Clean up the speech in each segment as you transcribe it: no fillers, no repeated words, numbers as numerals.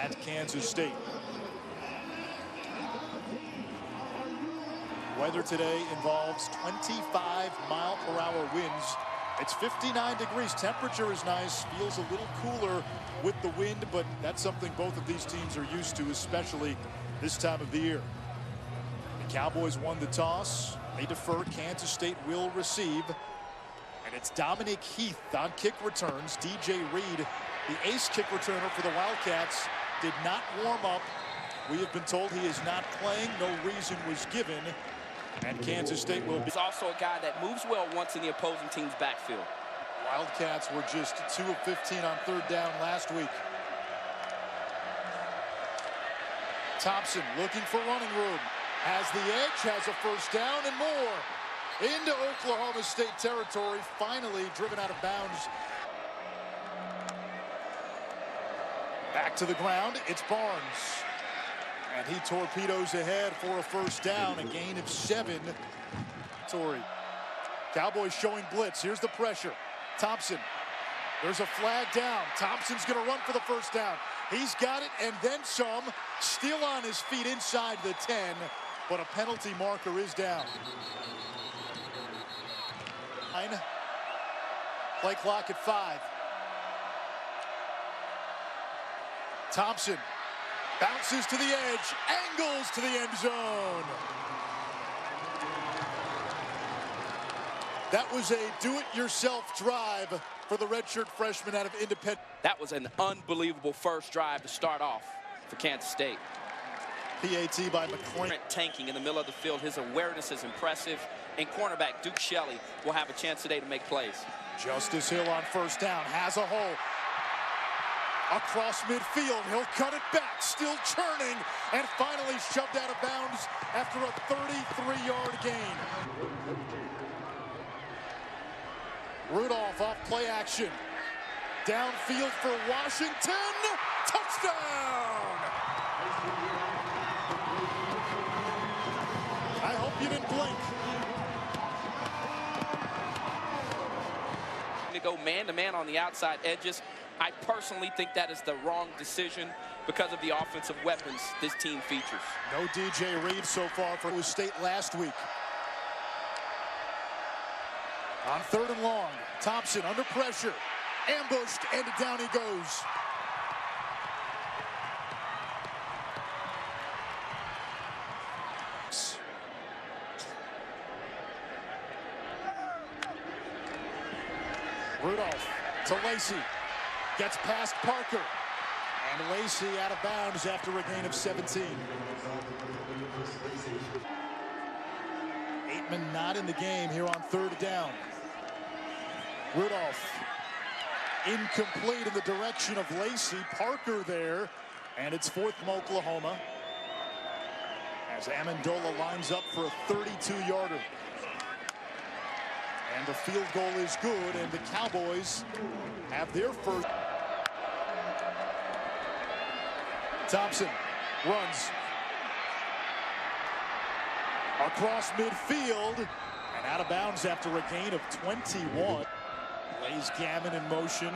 at Kansas State. Weather today involves 25-mile-per-hour winds. It's 59 degrees. Temperature is nice. Feels a little cooler with the wind, but that's something both of these teams are used to, especially this time of the year. The Cowboys won the toss. They defer. Kansas State will receive. And it's Dominic Heath on kick returns. DJ Reed, the ace kick returner for the Wildcats, did not warm up. We have been told he is not playing. No reason was given. And Kansas State will be. He's also a guy that moves well once in the opposing team's backfield. Wildcats were just 2 of 15 on third down last week. Thompson looking for running room. Has the edge, has a first down and more. Into Oklahoma State territory, finally driven out of bounds. Back to the ground, it's Barnes. And he torpedoes ahead for a first down, a gain of 7. Cowboys showing blitz. Here's the pressure. Thompson. There's a flag down. Thompson's going to run for the first down. He's got it and then some. Still on his feet inside the 10, but a penalty marker is down. Play clock at 5. Thompson bounces to the edge, angles to the end zone. That was a do-it-yourself drive for the redshirt freshman out of Independent. That was an unbelievable first drive to start off for Kansas State. PAT by McClain. Tanking in the middle of the field. His awareness is impressive. And cornerback Duke Shelley will have a chance today to make plays. Justice Hill on first down, has a hole. Across midfield, he'll cut it back, still churning, and finally shoved out of bounds after a 33-yard gain. Rudolph off play action. Downfield for Washington, touchdown! I hope you didn't blink. To go man-to-man on the outside edges. I personally think that is the wrong decision because of the offensive weapons this team features. No DJ Reed so far for Iowa State last week. On third and long, Thompson under pressure, ambushed, and down he goes. Rudolph to Lacey. Gets past Parker. And Lacey out of bounds after a gain of 17. Aitman not in the game here on third down. Rudolph incomplete in the direction of Lacey. Parker there. And it's fourth from Oklahoma. As Amendola lines up for a 32-yarder. And the field goal is good, and the Cowboys have their first. Thompson runs across midfield and out of bounds after a gain of 21. Lays Gammon in motion.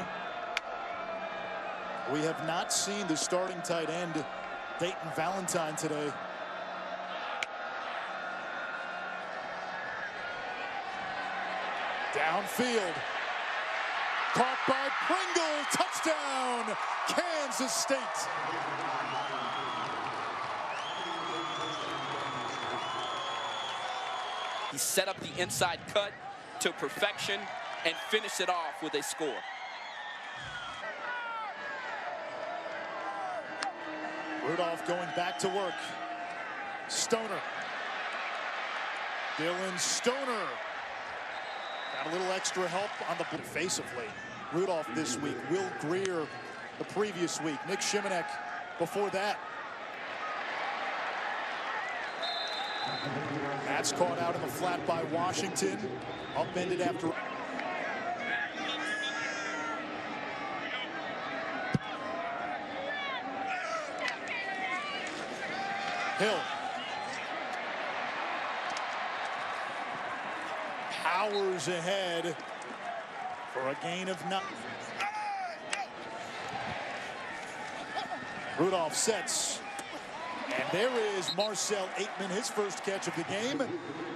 We have not seen the starting tight end, Dayton Valentine, today. Downfield. Caught by Pringle. Touchdown, Kansas State. He set up the inside cut to perfection and finished it off with a score. Rudolph going back to work. Stoner. Dylan Stoner. Got a little extra help on the defensively. Rudolph this week. Will Greer the previous week. Nick Shimanek before that. That's caught out in the flat by Washington. Upended after. Hill. Powers ahead for a gain of 9. Rudolph sets. And there is Marcell Ateman, his first catch of the game.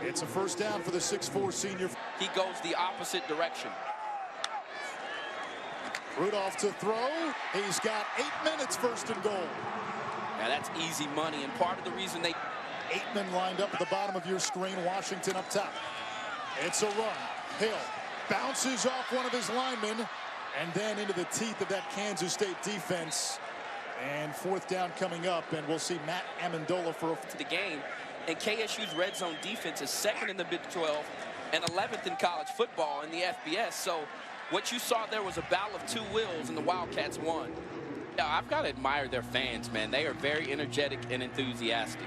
It's a first down for the 6'4" senior. He goes the opposite direction. Rudolph to throw. He's got 8 minutes, first and goal. Now that's easy money, and part of the reason they... Ateman lined up at the bottom of your screen. Washington up top. It's a run. Hill bounces off one of his linemen and then into the teeth of that Kansas State defense. And fourth down coming up, and we'll see Matt Amendola for the game. And KSU's red zone defense is second in the Big 12 and 11th in college football in the FBS. So what you saw there was a battle of two wills, and the Wildcats won. Yeah, I've got to admire their fans, man. They are very energetic and enthusiastic.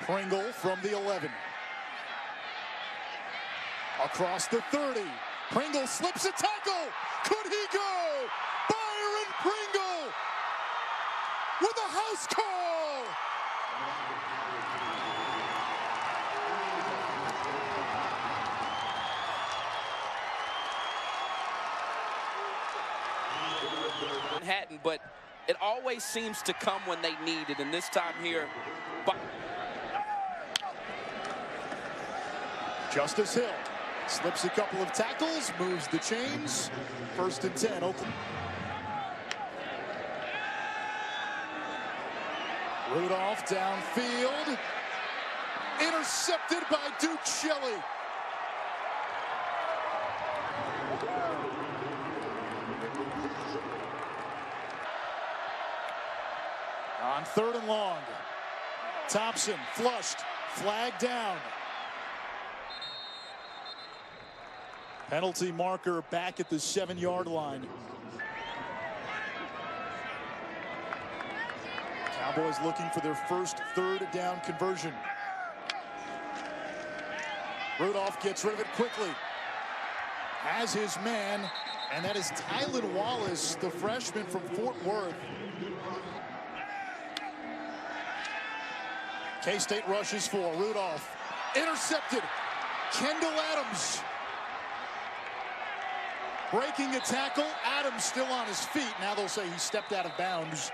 Pringle from the 11. Across the 30. Pringle slips a tackle. Could he go? Byron Pringle with a house call. Manhattan, but it always seems to come when they need it, and this time here. Justice Hill slips a couple of tackles, moves the chains. First and 10, Oakland. Rudolph downfield. Intercepted by Duke Shelley. On third and long. Thompson flushed, flag down. Penalty marker back at the 7-yard line. Cowboys looking for their first third down conversion. Rudolph gets rid of it quickly. Has his man, and that is Tylan Wallace, the freshman from Fort Worth. K-State rushes for Rudolph. Intercepted. Kendall Adams breaking a tackle. Adams still on his feet. Now they'll say he stepped out of bounds.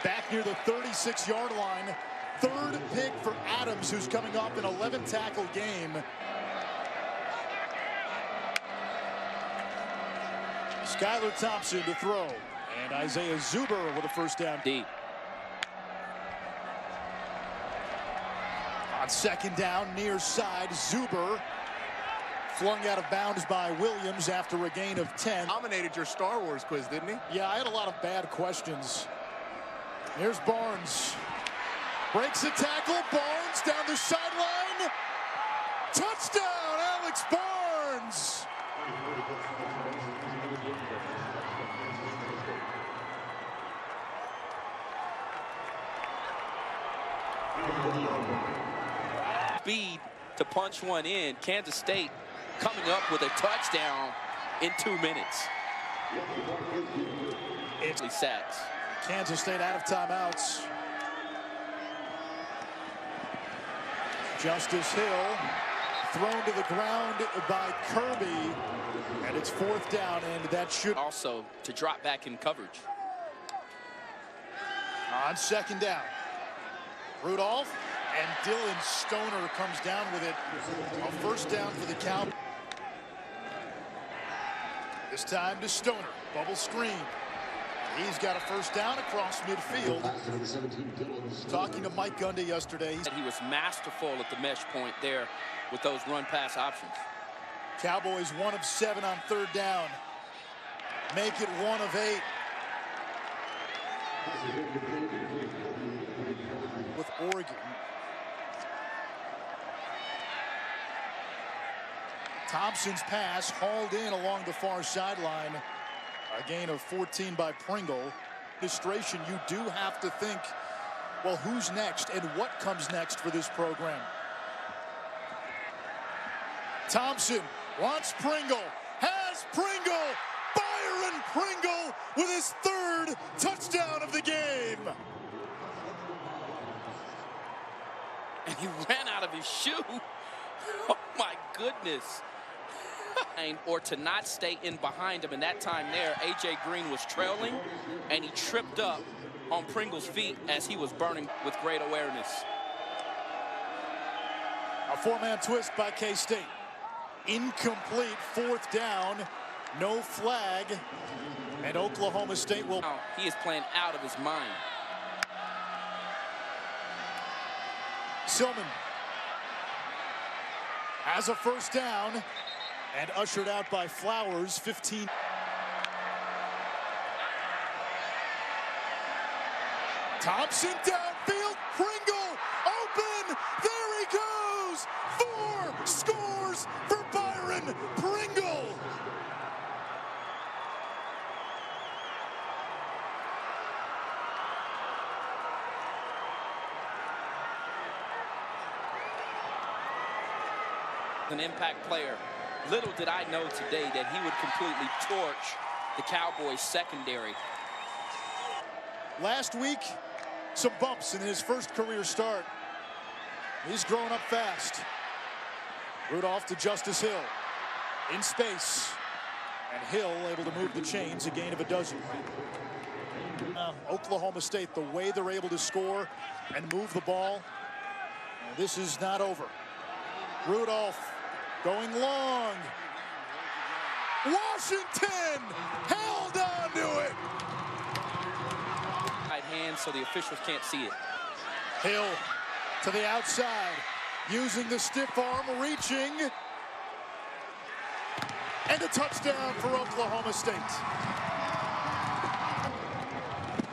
Back near the 36-yard line. Third pick for Adams, who's coming off an 11-tackle game. Skylar Thompson to throw. And Isaiah Zuber with a first down. Deep. On second down, near side, Zuber flung out of bounds by Williams after a gain of 10. Dominated your Star Wars quiz, didn't he? Yeah, I had a lot of bad questions. Here's Barnes. Breaks a tackle. Barnes down the sideline. Touchdown, Alex Barnes. Speed to punch one in. Kansas State coming up with a touchdown in 2 minutes. It's sacks. Kansas State out of timeouts. Justice Hill thrown to the ground by Kirby, and it's fourth down, and that should also to drop back in coverage. On second down, Rudolph and Dylan Stoner comes down with it. A first down for the Cowboys. This time to Stoner, bubble screen. He's got a first down across midfield. Talking to Mike Gundy yesterday. He was masterful at the mesh point there with those run-pass options. Cowboys 1 of 7 on third down. Make it 1 of 8. With Oregon. Thompson's pass hauled in along the far sideline. A gain of 14 by Pringle. Administration, you do have to think, well, who's next and what comes next for this program? Thompson wants Pringle, has Pringle, Byron Pringle with his third touchdown of the game. And he ran out of his shoe. Oh my goodness. or to not stay in behind him. And that time there, A.J. Green was trailing, and he tripped up on Pringle's feet as he was burning with great awareness. A four-man twist by K-State. Incomplete, fourth down, no flag, and Oklahoma State will... Now, he is playing out of his mind. Silman has a first down and ushered out by Flowers, 15. Thompson downfield, Pringle open, there he goes! 4 scores for Byron Pringle! An impact player. Little did I know today that he would completely torch the Cowboys secondary. Last week, some bumps in his first career start. He's growing up fast. Rudolph to Justice Hill. In space. And Hill able to move the chains, a gain of a dozen. Oklahoma State, the way they're able to score and move the ball. This is not over. Rudolph going long. Washington held on to it. Right hand so the officials can't see it. Hill to the outside, using the stiff arm, reaching. And a touchdown for Oklahoma State.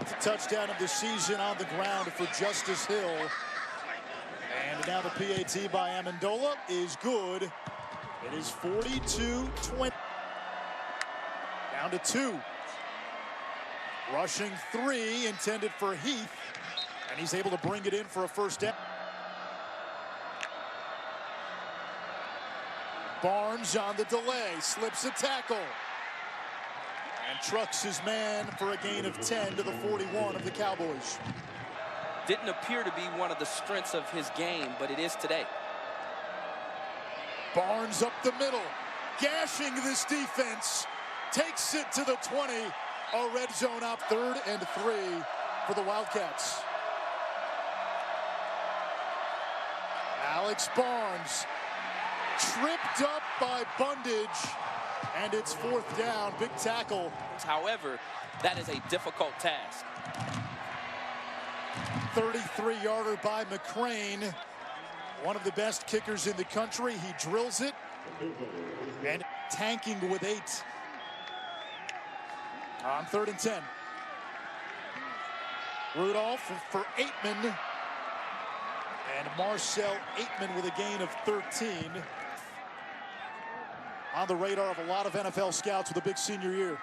The touchdown of the season on the ground for Justice Hill. And now the PAT by Amendola is good. It is 42-20. Down to 2. Rushing 3, intended for Heath. And he's able to bring it in for a first down. Barnes on the delay, slips a tackle. And trucks his man for a gain of 10 to the 41 of the Cowboys. Didn't appear to be one of the strengths of his game, but it is today. Barnes up the middle, gashing this defense, takes it to the 20. A red zone out, 3rd and 3 for the Wildcats. Alex Barnes tripped up by Bundage, and it's 4th down, big tackle. However, that is a difficult task. 33-yarder by McCrane. One of the best kickers in the country. He drills it. And tanking with 8. On 3rd and 10. Rudolph for Aitman. And Marcel Aitman with a gain of 13. On the radar of a lot of NFL scouts with a big senior year.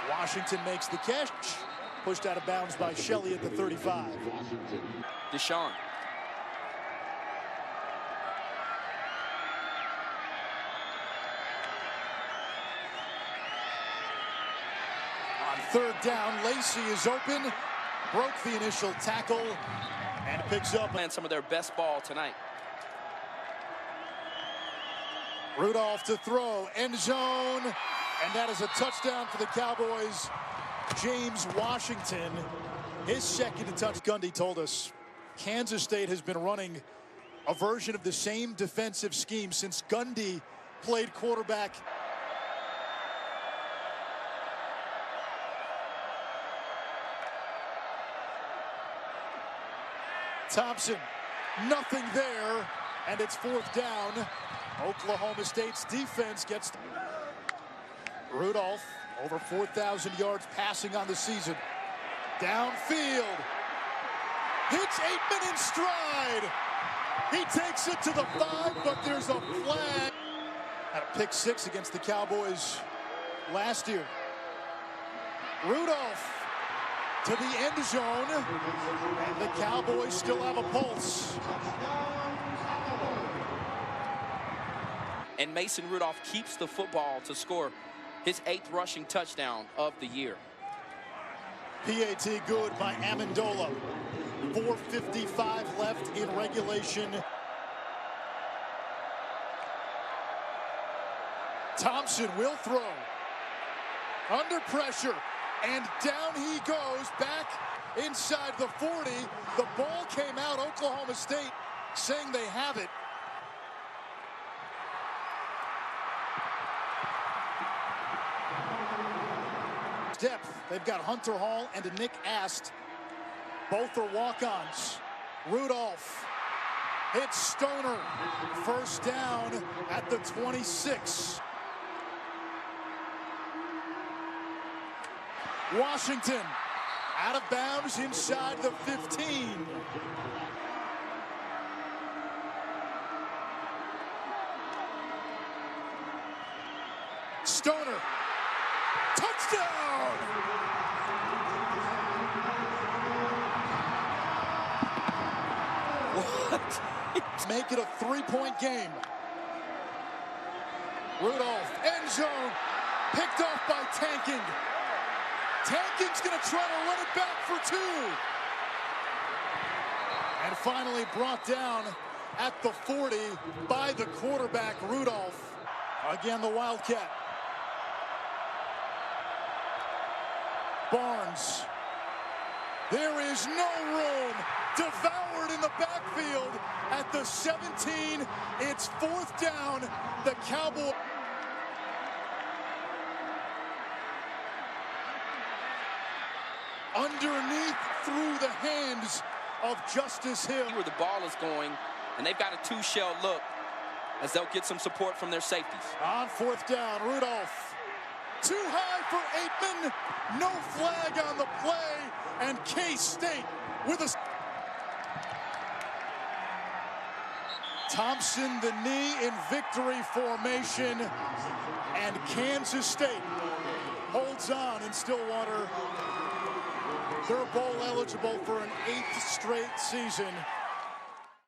Washington makes the catch. Pushed out of bounds by Shelley at the 35. Deshaun. On 3rd down, Lacey is open. Broke the initial tackle and picks up. Playing some of their best ball tonight. Rudolph to throw, end zone, and that is a touchdown for the Cowboys. James Washington, his second to touch. Gundy told us Kansas State has been running a version of the same defensive scheme since Gundy played quarterback. Thompson, nothing there, and it's 4th down. Oklahoma State's defense gets Rudolph over 4,000 yards passing on the season. Downfield, hits Aitman in stride. He takes it to the 5, but there's a flag. Had a pick 6 against the Cowboys last year. Rudolph to the end zone, and the Cowboys still have a pulse. And Mason Rudolph keeps the football to score his 8th rushing touchdown of the year. PAT good by Amendola. 4:55 left in regulation. Thompson will throw. Under pressure. And down he goes, back inside the 40. The ball came out. Oklahoma State saying they have it. Depth. They've got Hunter Hall and Nick Ast. Both are walk-ons. Rudolph hits Stoner. First down at the 26. Washington out of bounds inside the 15. Stoner. Touchdown! What? Make it a 3-point game. Rudolph, end zone, picked off by Tanking. Tanking's gonna try to run it back for 2. And finally brought down at the 40 by the quarterback, Rudolph. Again, the Wildcat. Barnes. There is no room. Devoured in the backfield at the 17. It's 4th down. The Cowboys. Underneath through the hands of Justice Hill. Where the ball is going, and they've got a 2-shell look as they'll get some support from their safeties. On 4th down, Rudolph. Too high for Aitman. No flag on the play. And K-State with a... Thompson, the knee in victory formation. And Kansas State holds on in Stillwater. They're bowl eligible for an 8th straight season.